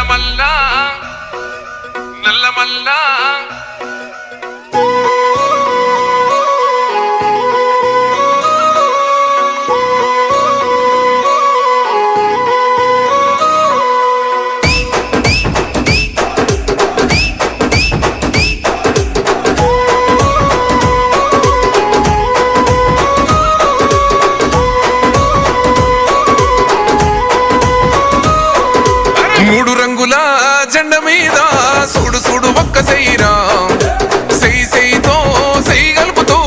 నల్లమల్లా నల్లమల్లా మూడు రంగుల జెండ మీద సూడు సూడు ఒక్క సెయ్యిరా సెయ్యితో సెయ్యి కలుపుతూ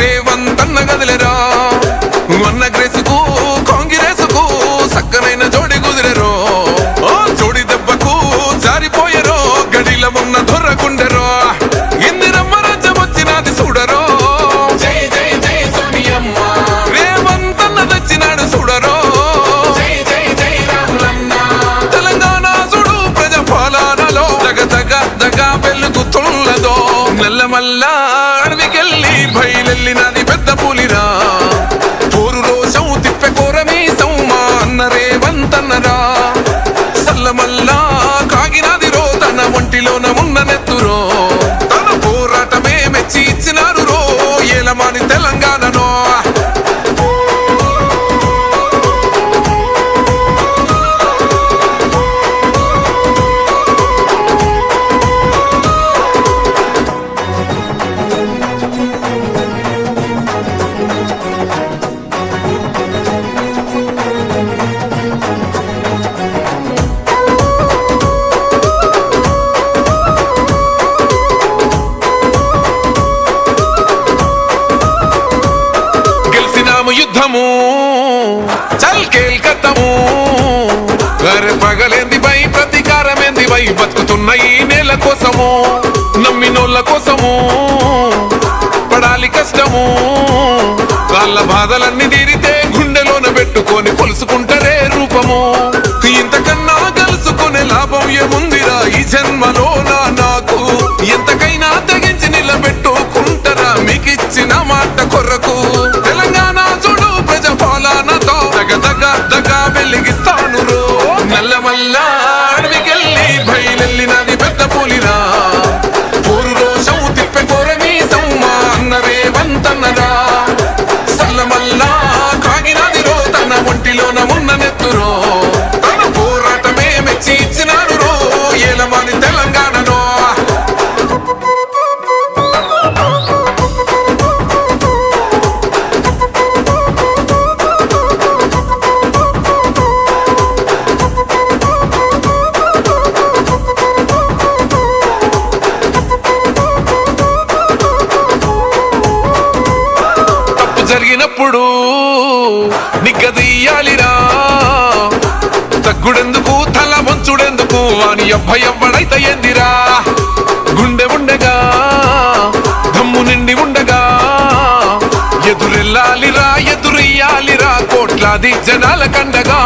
రేవంతన్న గదిలేరా అన్న గ్రేసుకు కాంగ్రెసుకు సక్కనైన జోడి కుదిరెరో జోడి దెబ్బకు జారిపోయరో గడిల ఉన్న దొర్రకుండెరో ఇందిరమ్మ రాజ్యం వచ్చినది చూడరో జై జై జై సోనియమ్మ రేవంతన్న తెచ్చినాడు చూడరో వెలుగుతున్నదో నల్లమల్లా అడవికెళ్ళి బయలెళ్ళినది పెద్ద పులిరా పోరు రోషం తిప్పె కోరమీసం మా అన్న రేవంతన్నరా సల్లమల్లా కాగినది రో తన ఒంటిలోన ఉన్న నెత్తురో తన పోరాటమే మెచ్చి ఇచ్చినారు రో ఏలమాని తెలంగాణనో యుద్ధము చల్ కేల్కత్తము అరే పగలేంది బై ప్రతీకారమేంది బై బతుకుతున్న ఈ నేల కోసము నమ్మినోళ్ళ కోసము పడాలి కష్టము వాళ్ళ బాధలన్నీ తీరితే గుండెలోన పెట్టుకొని కొలుసుకుంటారే రూపము ఇంతకన్నా కలుసుకునే లాభం ఏముందిరా ఈ జన్మలోనా నాకు ఎంతకైనా తెగించి నిలబెట్టుకుంటారా మీకిచ్చిన మాట కొరకు తెలంగాణ చూడు ప్రజాపాలనతో దగ వెలిగిస్తాను రో నల్లమల్లా అడవికెళ్ళి బయలెళ్ళినది పెద్ద పులిరా పోరు రోషం తిప్పె కోరమీసం మా అన్న రేవంతన్నరా సల్లమల్లా కాగినది రో తన ఒంటిలోన ఉన్న నెత్తురో తన పోరాటమే మెచ్చి ఇచ్చినారు రో ఏలమాని తెలంగాణనో జరిగినప్పుడు నిగ్గదీయాలిరా తగ్గుడెందుకు తల వంచుడెందుకు అని ఎవ్వడైతే ఏందిరా గుండె ఉండగా దమ్ము నిండి ఉండగా ఎదురెళ్ళాలిరా ఎదురెయ్యాలిరా కోట్లాది జనాల కండగా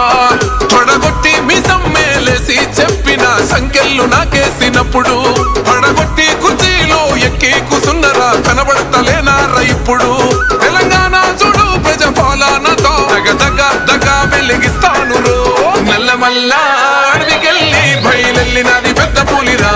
తొడగొట్టి మీ సమ్మేలేసి చెప్పిన సంఖ్యలు నాకేసినప్పుడు పడగొట్టి కుర్చీలో ఎక్కి కూసున్నరా కనబడతలేనారా ఇప్పుడు తెలంగాణ చూడు ప్రజాపాలనతో దగ వెలిగిస్తాను రో నల్లమల్లా అడవికెళ్ళి బయలెళ్ళినది పెద్ద పులిరా